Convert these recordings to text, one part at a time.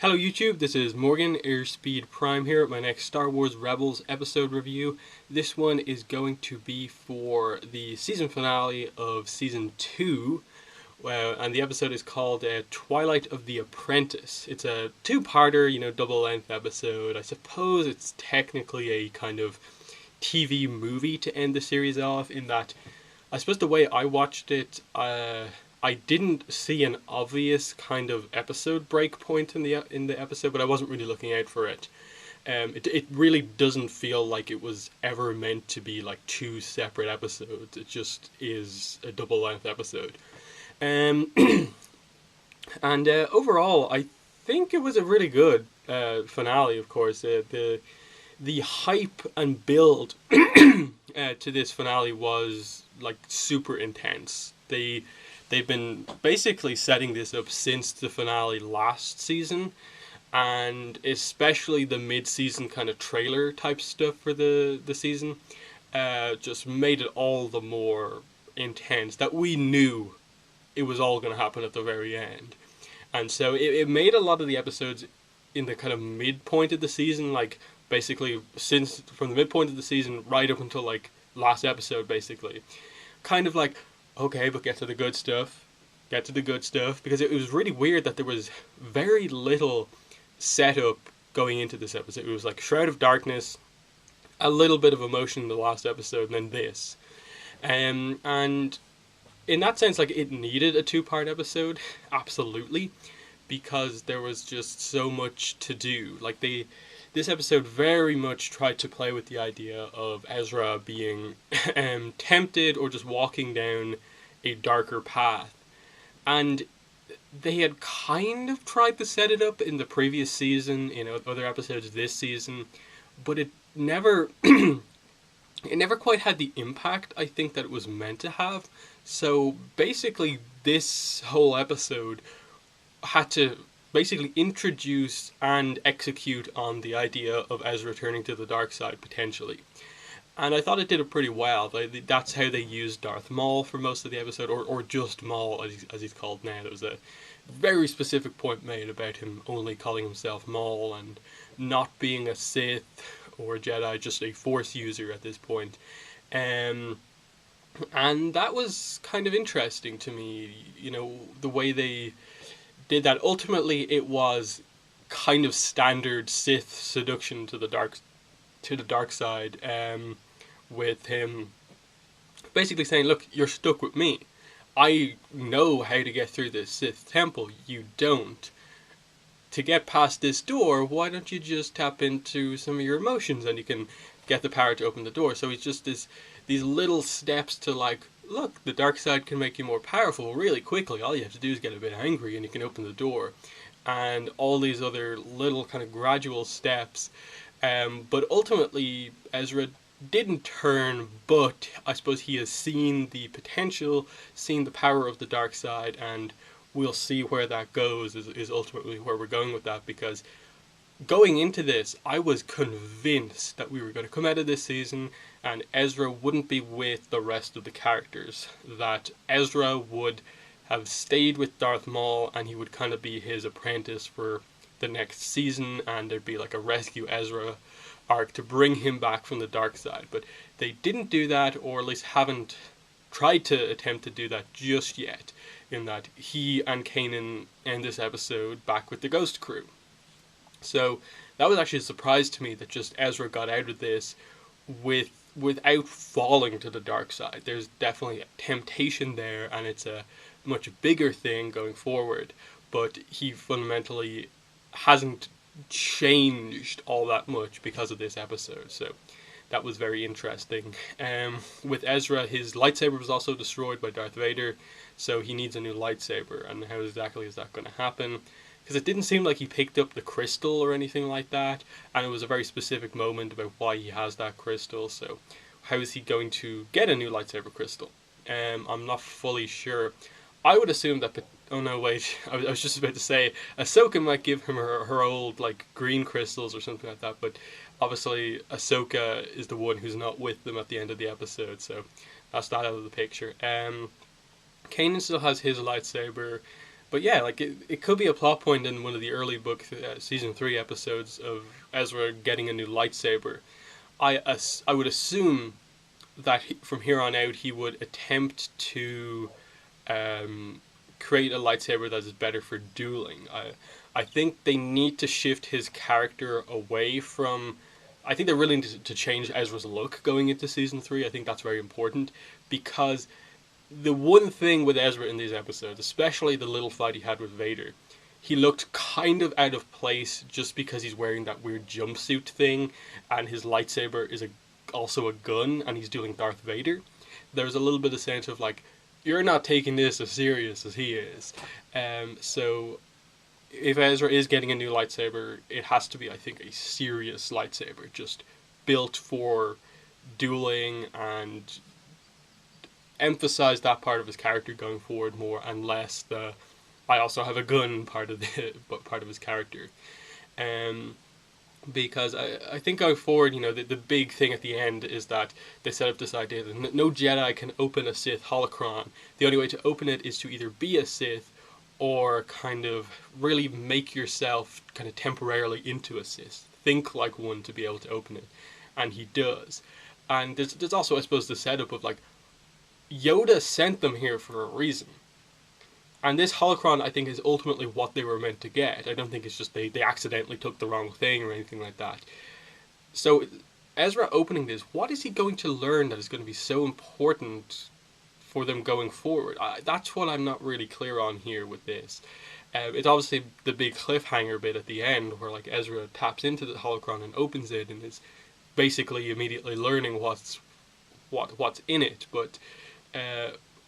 Hello YouTube, this is Morgan, Airspeed Prime here at my next Star Wars Rebels episode review. This one is going to be for the season finale of Season 2, and the episode is called Twilight of the Apprentice. It's a two-parter, double-length episode. I suppose it's technically a kind of TV movie to end the series off, in that I suppose the way I watched it, I didn't see an obvious kind of episode break point in the episode, but I wasn't really looking out for it. It really doesn't feel like it was ever meant to be like two separate episodes. It just is a double length episode. Um, and overall, I think it was a really good finale. Of course, the hype and build to this finale was like super intense. They've been basically setting this up since the finale last season, and especially the mid-season kind of trailer type stuff for the season just made it all the more intense, that we knew it was all going to happen at the very end. And so it made a lot of the episodes in the kind of midpoint of the season, like basically since from the midpoint of the season right up until like last episode, basically kind of like, okay, but get to the good stuff. Get to the good stuff. Because it was really weird that there was very little setup going into this episode. It was like Shroud of Darkness, a little bit of emotion in the last episode, and then this. And in that sense, like, it needed a two-part episode, absolutely, because there was just so much to do. Like, this episode very much tried to play with the idea of Ezra being tempted or just walking down a darker path. And they had kind of tried to set it up in the previous season, other episodes this season, but it never it never quite had the impact I think that it was meant to have. So basically this whole episode had to basically introduce and execute on the idea of Ezra turning to the dark side, potentially. And I thought it did it pretty well. That's how they used Darth Maul for most of the episode, or just Maul, as he's called now. There was a very specific point made about him only calling himself Maul and not being a Sith or a Jedi, just a Force user at this point. And that was kind of interesting to me, the way they did that. Ultimately, it was kind of standard Sith seduction to the dark side, with him basically saying, "Look, you're stuck with me. I know how to get through this Sith temple. You don't. To get past this door, why don't you just tap into some of your emotions and you can get the power to open the door?" So it's just these little steps to like, look, the dark side can make you more powerful really quickly. All you have to do is get a bit angry and you can open the door. And all these other little kind of gradual steps. But ultimately, Ezra didn't turn, but I suppose he has seen the potential, seen the power of the dark side, and we'll see where that goes, is ultimately where we're going with that. Because going into this, I was convinced that we were going to come out of this season and Ezra wouldn't be with the rest of the characters, that Ezra would have stayed with Darth Maul and he would kind of be his apprentice for the next season, and there'd be like a rescue Ezra arc to bring him back from the dark side. But they didn't do that, or at least haven't tried to attempt to do that just yet, in that he and Kanan end this episode back with the Ghost crew. So that was actually a surprise to me, that just Ezra got out of this without falling to the dark side. There's definitely a temptation there, and it's a much bigger thing going forward, but he fundamentally hasn't changed all that much because of this episode. So that was very interesting. With Ezra, his lightsaber was also destroyed by Darth Vader, so he needs a new lightsaber. And how exactly is that going to happen? Because it didn't seem like he picked up the crystal or anything like that, and it was a very specific moment about why he has that crystal. So how is he going to get a new lightsaber crystal? I'm not fully sure. I would assume that... Oh no, wait. I was just about to say Ahsoka might give him her old like green crystals or something like that, but obviously Ahsoka is the one who's not with them at the end of the episode, so that's that out of the picture. Kanan still has his lightsaber. But yeah, like it could be a plot point in one of the early book season 3 episodes of Ezra getting a new lightsaber. I would assume that from here on out he would attempt to um, create a lightsaber that is better for dueling. I think they need to shift his character away from. I think they're willing to change Ezra's look going into season 3. I think that's very important because the one thing with Ezra in these episodes, especially the little fight he had with Vader, he looked kind of out of place just because he's wearing that weird jumpsuit thing and his lightsaber is also a gun and he's doing Darth Vader. There's a little bit of sense of like, you're not taking this as serious as he is. So if Ezra is getting a new lightsaber, it has to be, I think, a serious lightsaber, just built for dueling and emphasize that part of his character going forward more, and less the I also have a gun part of his character. Um, because I think going forward, the big thing at the end is that they set up this idea that no Jedi can open a Sith holocron. The only way to open it is to either be a Sith or kind of really make yourself kind of temporarily into a Sith. Think like one to be able to open it. And he does. And there's also, I suppose, the setup of like, Yoda sent them here for a reason. And this holocron, I think, is ultimately what they were meant to get. I don't think it's just they accidentally took the wrong thing or anything like that. So, Ezra opening this, what is he going to learn that is going to be so important for them going forward? That's what I'm not really clear on here with this. It's obviously the big cliffhanger bit at the end where like Ezra taps into the holocron and opens it and is basically immediately learning what's in it, but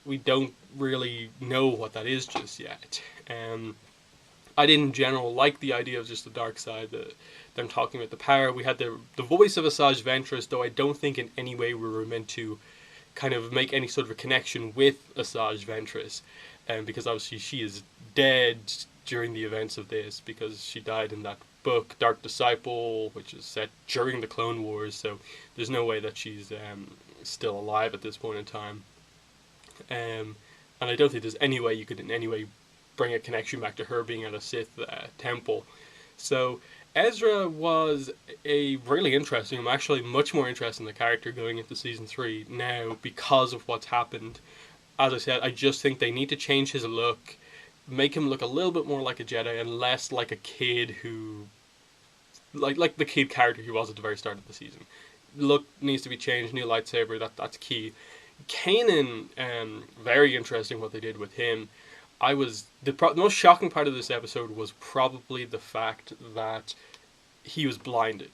we don't really know what that is just yet. I did in general like the idea of just the dark side, them talking about the power. We had the voice of Asajj Ventress, though I don't think in any way we were meant to kind of make any sort of a connection with Asajj Ventress, because obviously she is dead during the events of this, because she died in that book, Dark Disciple, which is set during the Clone Wars, so there's no way that she's still alive at this point in time. And I don't think there's any way you could in any way bring a connection back to her being at a Sith temple. So Ezra was a really interesting. I'm actually much more interested in the character going into season 3 now because of what's happened. As I said, I just think they need to change his look, make him look a little bit more like a Jedi and less like a kid who, like the kid character he was at the very start of the season. Look needs to be changed. New lightsaber, that's key. Kanan, very interesting what they did with him. The most shocking part of this episode was probably the fact that he was blinded.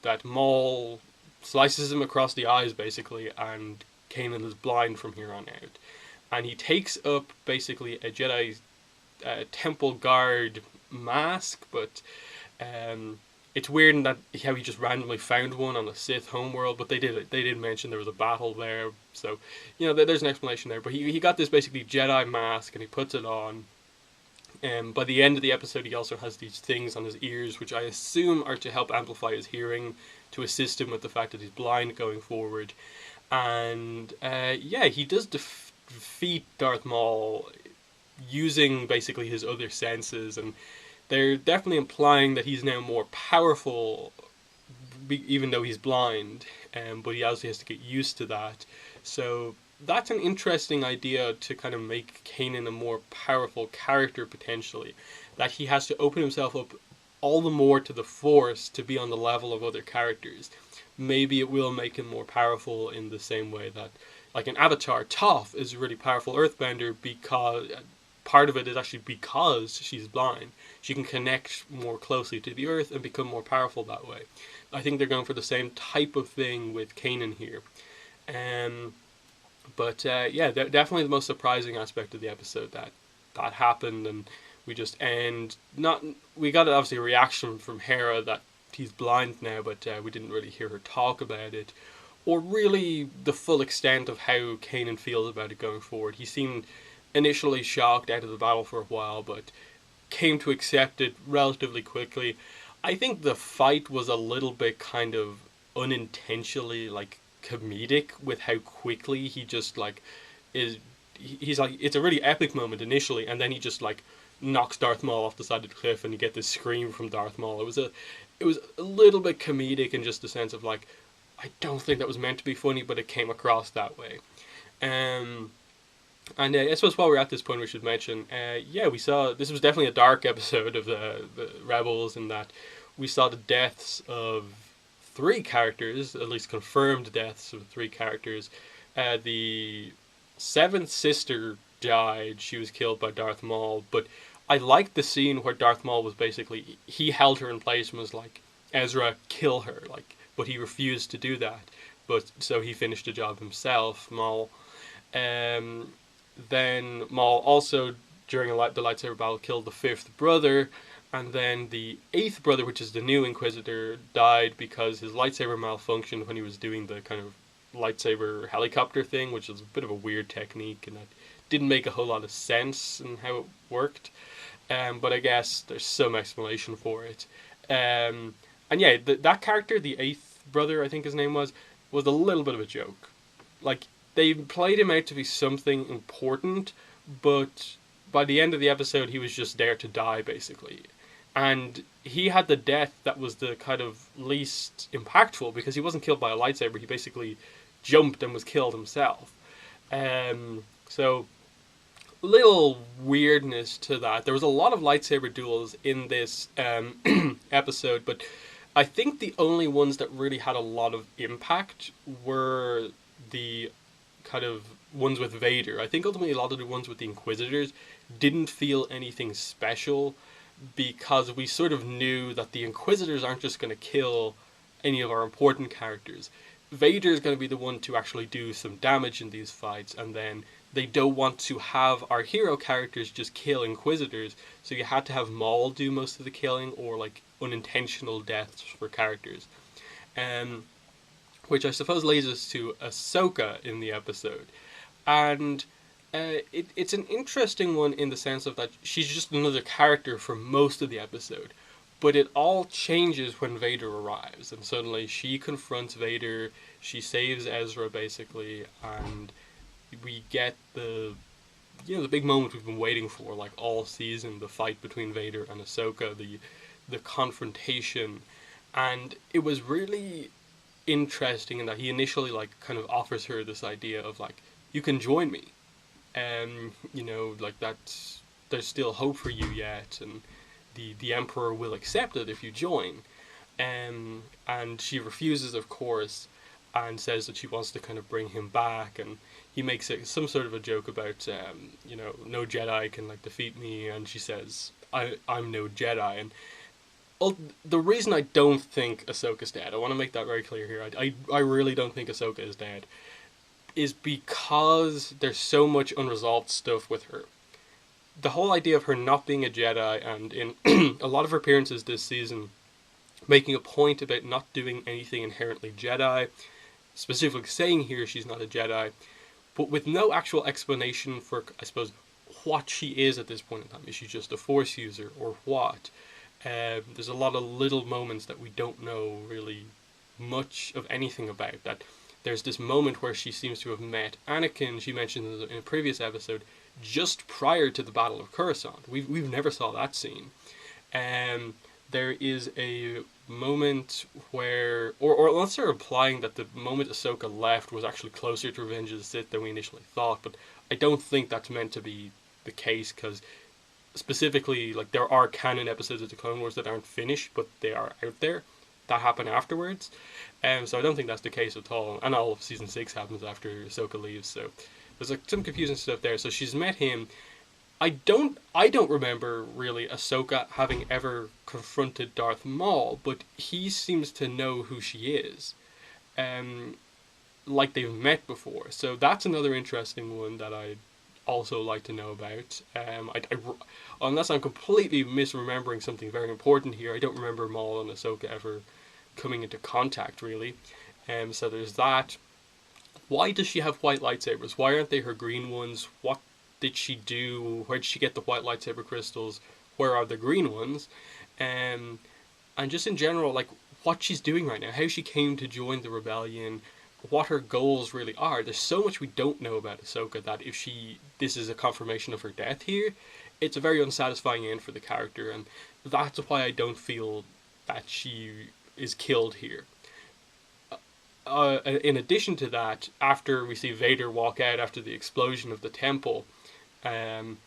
That Maul slices him across the eyes basically, and Kanan is blind from here on out. And he takes up basically a Jedi temple guard mask, but it's weird in that how he just randomly found one on the Sith homeworld, but they did mention there was a battle there, so there's an explanation there. But he got this basically Jedi mask and he puts it on. By the end of the episode, he also has these things on his ears, which I assume are to help amplify his hearing, to assist him with the fact that he's blind going forward. And he does defeat Darth Maul using basically his other senses, and they're definitely implying that he's now more powerful, even though he's blind, but he also has to get used to that. So that's an interesting idea to kind of make Kanan a more powerful character potentially, that he has to open himself up all the more to the Force to be on the level of other characters. Maybe it will make him more powerful in the same way that, like in Avatar, Toph is a really powerful earthbender because part of it is actually because she's blind. She can connect more closely to the earth and become more powerful that way. I think they're going for the same type of thing with Kanan here. But definitely the most surprising aspect of the episode that happened, and we just we got obviously a reaction from Hera that he's blind now, but we didn't really hear her talk about it, or really the full extent of how Kanan feels about it going forward. He seemed initially shocked out of the battle for a while, but came to accept it relatively quickly. I think the fight was a little bit kind of unintentionally like comedic with how quickly he just like is he's like, it's a really epic moment initially, and then he just like knocks Darth Maul off the side of the cliff, and you get this scream from Darth Maul. It was a little bit comedic in just the sense of like, I don't think that was meant to be funny, but it came across that way. Um, and I suppose while we're at this point, we should mention, yeah, we saw this was definitely a dark episode of the Rebels in that we saw the deaths of three characters, at least confirmed deaths of three characters. The seventh sister died; she was killed by Darth Maul. But I liked the scene where Darth Maul was basically he held her in place and was like, "Ezra, kill her!" Like, but he refused to do that. But so he finished the job himself, Maul. Um, then Maul also, during the lightsaber battle, killed the fifth brother, and then the eighth brother, which is the new Inquisitor, died because his lightsaber malfunctioned when he was doing the kind of lightsaber helicopter thing, which is a bit of a weird technique, and that didn't make a whole lot of sense in how it worked. But I guess there's some explanation for it. And yeah, that character, the eighth brother, I think his name was a little bit of a joke. Like, they played him out to be something important, but by the end of the episode, he was just there to die, basically. And he had the death that was the kind of least impactful because he wasn't killed by a lightsaber. He basically jumped and was killed himself. So, little weirdness to that. There was a lot of lightsaber duels in this episode, but I think the only ones that really had a lot of impact were the kind of ones with Vader. I think ultimately a lot of the ones with the Inquisitors didn't feel anything special because we sort of knew that the Inquisitors aren't just going to kill any of our important characters. Vader is going to be the one to actually do some damage in these fights, and then they don't want to have our hero characters just kill Inquisitors, so you had to have Maul do most of the killing, or like unintentional deaths for characters. Which I suppose leads us to Ahsoka in the episode. And it's an interesting one in the sense of that she's just another character for most of the episode. But it all changes when Vader arrives, and suddenly she confronts Vader, she saves Ezra basically, and we get the big moment we've been waiting for like all season, the fight between Vader and Ahsoka, the confrontation. And it was really interesting in that he initially like kind of offers her this idea of like, you can join me, like that there's still hope for you yet, and the Emperor will accept it if you join. And she refuses, of course, and says that she wants to kind of bring him back, and he makes some sort of a joke about no Jedi can like defeat me, and she says I'm no Jedi. And the reason I don't think Ahsoka's dead, I want to make that very clear here, I really don't think Ahsoka is dead, is because there's so much unresolved stuff with her. The whole idea of her not being a Jedi, and in a lot of her appearances this season, making a point about not doing anything inherently Jedi, specifically saying here she's not a Jedi, but with no actual explanation for, I suppose, what she is at this point in time. Is she just a Force user, or what? There's a lot of little moments that we don't know really much of anything about. That there's this moment where she seems to have met Anakin, she mentioned in a previous episode, just prior to the Battle of Coruscant. We've never saw that scene. There is a moment where, or unless they're implying that the moment Ahsoka left was actually closer to Revenge of the Sith than we initially thought, but I don't think that's meant to be the case, because specifically, like, there are canon episodes of the Clone Wars that aren't finished, but they are out there. That happened afterwards. So I don't think that's the case at all. And all of Season 6 happens after Ahsoka leaves, so there's like some confusing stuff there. So she's met him. I don't remember really Ahsoka having ever confronted Darth Maul, but he seems to know who she is. Like they've met before. So that's another interesting one that I'd also like to know about. Unless I'm completely misremembering something very important here, I don't remember Maul and Ahsoka ever coming into contact, really. So there's that. Why does she have white lightsabers? Why aren't they her green ones? What did she do? Where did she get the white lightsaber crystals? Where are the green ones? And just in general, like, what she's doing right now, how she came to join the rebellion, what her goals really are. There's so much we don't know about Ahsoka that if this is a confirmation of her death here, it's a very unsatisfying end for the character, and that's why I don't feel that she is killed here. In addition to that, after we see Vader walk out after the explosion of the temple, um,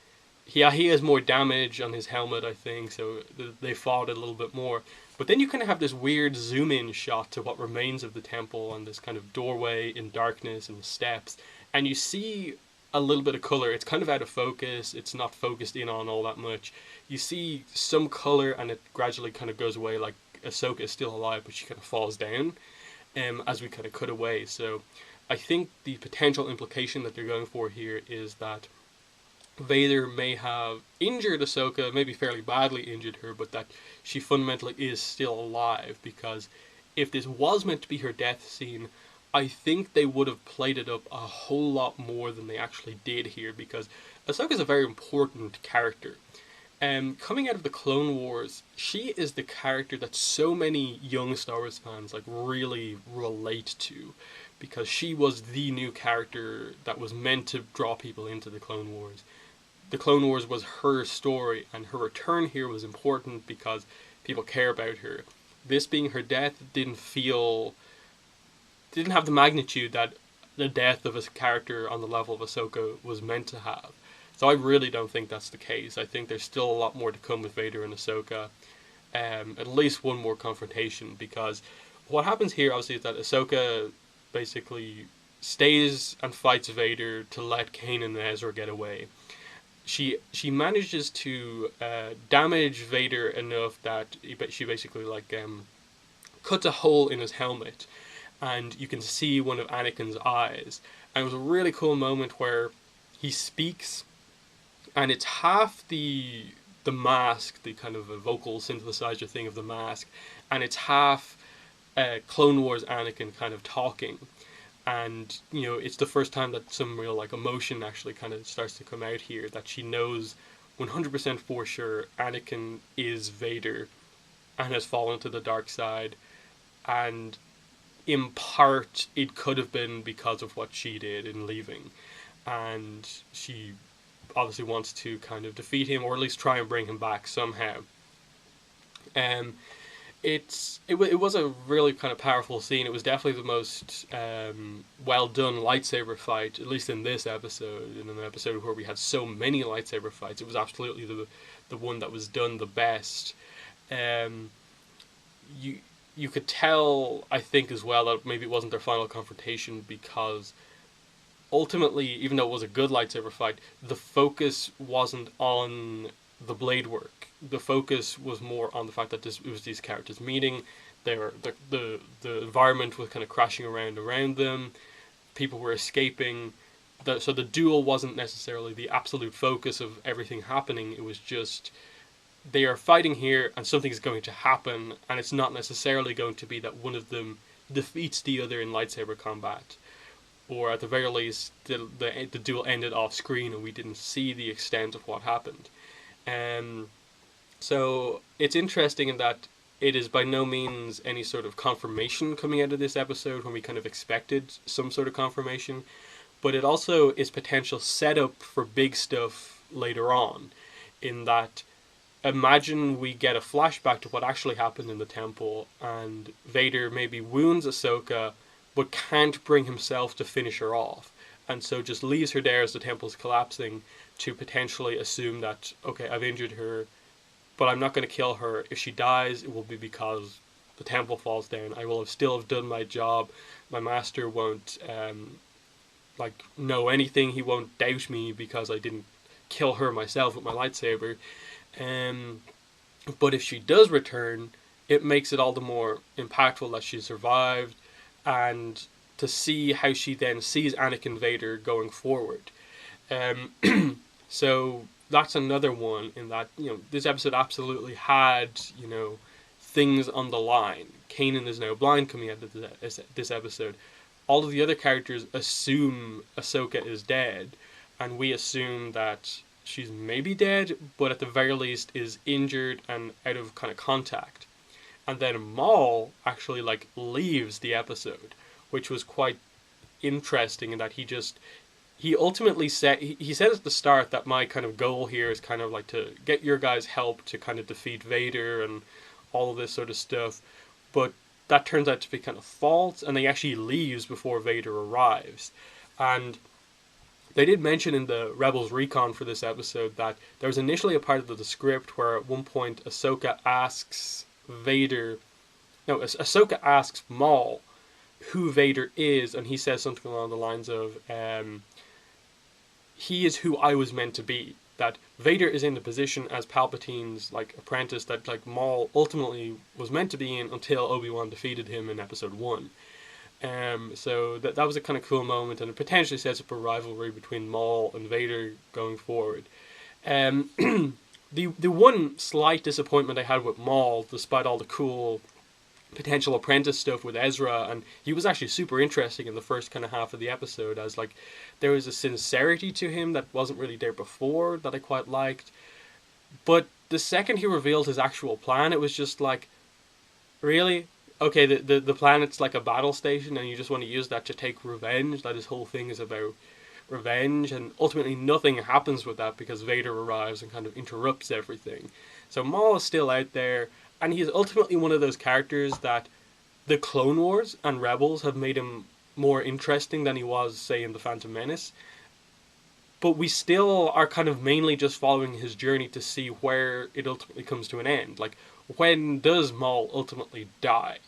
he has more damage on his helmet, I think, so they fought a little bit more. But then you kind of have this weird zoom in shot to what remains of the temple and this kind of doorway in darkness and steps, and you see a little bit of color. It's kind of out of focus, it's not focused in on all that much. You see some color and it gradually kind of goes away, like Ahsoka is still alive, but she kind of falls down as we kind of cut away. So I think the potential implication that they're going for here is that Vader may have injured Ahsoka, maybe fairly badly injured her, but that she fundamentally is still alive, because if this was meant to be her death scene, I think they would have played it up a whole lot more than they actually did here, because Ahsoka is a very important character. Coming out of the Clone Wars, she is the character that so many young Star Wars fans like really relate to, because she was the new character that was meant to draw people into the Clone Wars. The Clone Wars was her story, and her return here was important because people care about her. This being her death didn't have the magnitude that the death of a character on the level of Ahsoka was meant to have. So I really don't think that's the case. I think there's still a lot more to come with Vader and Ahsoka. At least one more confrontation, because what happens here obviously is that Ahsoka basically stays and fights Vader to let Kanan and Ezra get away. She manages to damage Vader enough that she basically cuts a hole in his helmet, and you can see one of Anakin's eyes. And it was a really cool moment where he speaks, and it's half the mask, the kind of a vocal synthesizer thing of the mask, and it's half Clone Wars Anakin kind of talking. And it's the first time that some real emotion actually kind of starts to come out here, that she knows 100% for sure Anakin is Vader and has fallen to the dark side, and in part it could have been because of what she did in leaving, and she obviously wants to kind of defeat him, or at least try and bring him back somehow. It was a really kind of powerful scene. It was definitely the most well done lightsaber fight, at least in this episode. In an episode where we had so many lightsaber fights, it was absolutely the one that was done the best. You could tell, I think, as well, that maybe it wasn't their final confrontation, because ultimately, even though it was a good lightsaber fight, the focus wasn't on the blade work. The focus was more on the fact that it was these characters meeting. The environment was kind of crashing around them. People were escaping. So the duel wasn't necessarily the absolute focus of everything happening. It was just, they are fighting here and something is going to happen, and it's not necessarily going to be that one of them defeats the other in lightsaber combat, or at the very least the duel ended off screen and we didn't see the extent of what happened. So it's interesting in that it is by no means any sort of confirmation coming out of this episode when we kind of expected some sort of confirmation, but it also is potential setup for big stuff later on, in that imagine we get a flashback to what actually happened in the temple, and Vader maybe wounds Ahsoka but can't bring himself to finish her off, and so just leaves her there as the temple's collapsing, to potentially assume that, okay, I've injured her, but I'm not going to kill her. If she dies, it will be because the temple falls down. I will still have done my job. My master won't know anything. He won't doubt me because I didn't kill her myself with my lightsaber. But if she does return, it makes it all the more impactful that she survived, and to see how she then sees Anakin Vader going forward. So that's another one, in that this episode absolutely had things on the line. Kanan is now blind coming out of this episode. All of the other characters assume Ahsoka is dead, and we assume that she's maybe dead, but at the very least is injured and out of kind of contact. And then Maul actually leaves the episode, which was quite interesting in that he ultimately said, he said at the start that my kind of goal here is kind of like to get your guys' help to kind of defeat Vader and all of this sort of stuff, but that turns out to be kind of false, and he actually leaves before Vader arrives. And they did mention in the Rebels recon for this episode that there was initially a part of the script where at one point Ahsoka asks Maul who Vader is, and he says something along the lines of, he is who I was meant to be. That Vader is in the position as Palpatine's like apprentice that like Maul ultimately was meant to be in until Obi-Wan defeated him in Episode 1. So that was a kind of cool moment, and it potentially sets up a rivalry between Maul and Vader going forward. The one slight disappointment I had with Maul, despite all the cool potential apprentice stuff with Ezra, and he was actually super interesting in the first kind of half of the episode, as like there was a sincerity to him that wasn't really there before that I quite liked. But the second he revealed his actual plan, it was just like, really? Okay, the planet's like a battle station and you just want to use that to take revenge? That his whole thing is about revenge, and ultimately nothing happens with that because Vader arrives and kind of interrupts everything. So Maul is still out there, and he's ultimately one of those characters that the Clone Wars and Rebels have made him more interesting than he was, say, in The Phantom Menace. But we still are kind of mainly just following his journey to see where it ultimately comes to an end. Like, when does Maul ultimately die?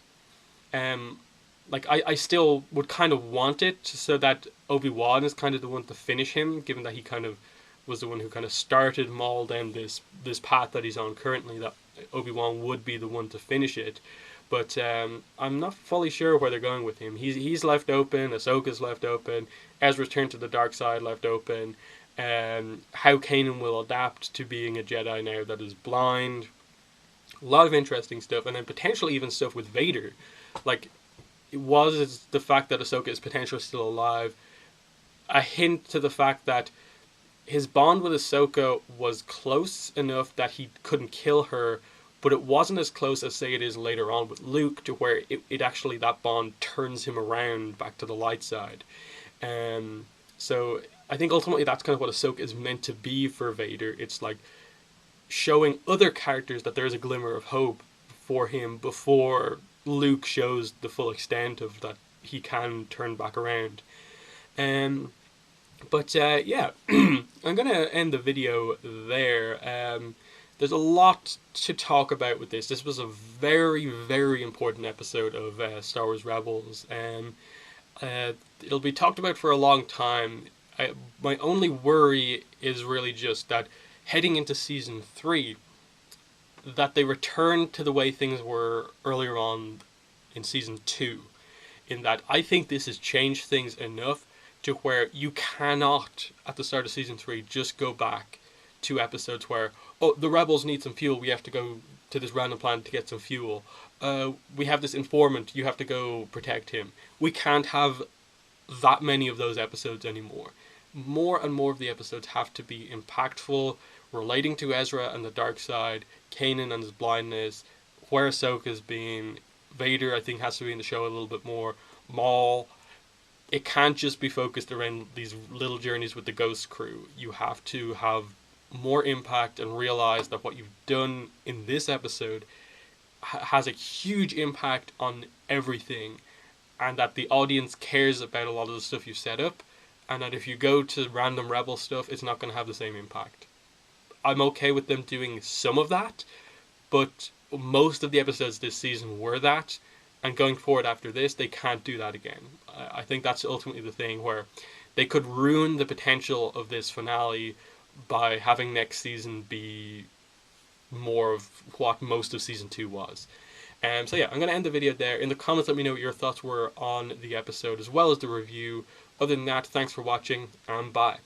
I still would kind of want it so that Obi-Wan is kind of the one to finish him, given that he kind of was the one who kind of started Maul down this path that he's on currently, that Obi-Wan would be the one to finish it. But I'm not fully sure where they're going with him. He's left open, Ahsoka's left open, Ezra's turned to the dark side left open, how Kanan will adapt to being a Jedi now that is blind. A lot of interesting stuff, and then potentially even stuff with Vader. Like, was the fact that Ahsoka is potentially still alive a hint to the fact that his bond with Ahsoka was close enough that he couldn't kill her, but it wasn't as close as, say, it is later on with Luke, to where it actually, that bond turns him around back to the light side. So I think ultimately that's kind of what Ahsoka is meant to be for Vader. It's like showing other characters that there is a glimmer of hope for him before Luke shows the full extent of that he can turn back around. Yeah, I'm going to end the video there. There's a lot to talk about with this. This was a very, very important episode of Star Wars Rebels. It'll be talked about for a long time. My only worry is really just that heading into Season 3, that they return to the way things were earlier on in Season 2. In that I think this has changed things enough to where you cannot, at the start of Season 3, just go back to episodes where, oh, the rebels need some fuel, we have to go to this random planet to get some fuel. We have this informant, you have to go protect him. We can't have that many of those episodes anymore. More and more of the episodes have to be impactful, relating to Ezra and the dark side, Kanan and his blindness, where Ahsoka's been, Vader I think has to be in the show a little bit more, Maul. It can't just be focused around these little journeys with the Ghost crew. You have to have more impact and realize that what you've done in this episode has a huge impact on everything, and that the audience cares about a lot of the stuff you've set up, and that if you go to random Rebel stuff, it's not going to have the same impact. I'm okay with them doing some of that, but most of the episodes this season were that, and going forward after this, they can't do that again. I think that's ultimately the thing, where they could ruin the potential of this finale by having next season be more of what most of Season 2 was. So yeah, I'm going to end the video there. In the comments, let me know what your thoughts were on the episode, as well as the review. Other than that, thanks for watching, and bye.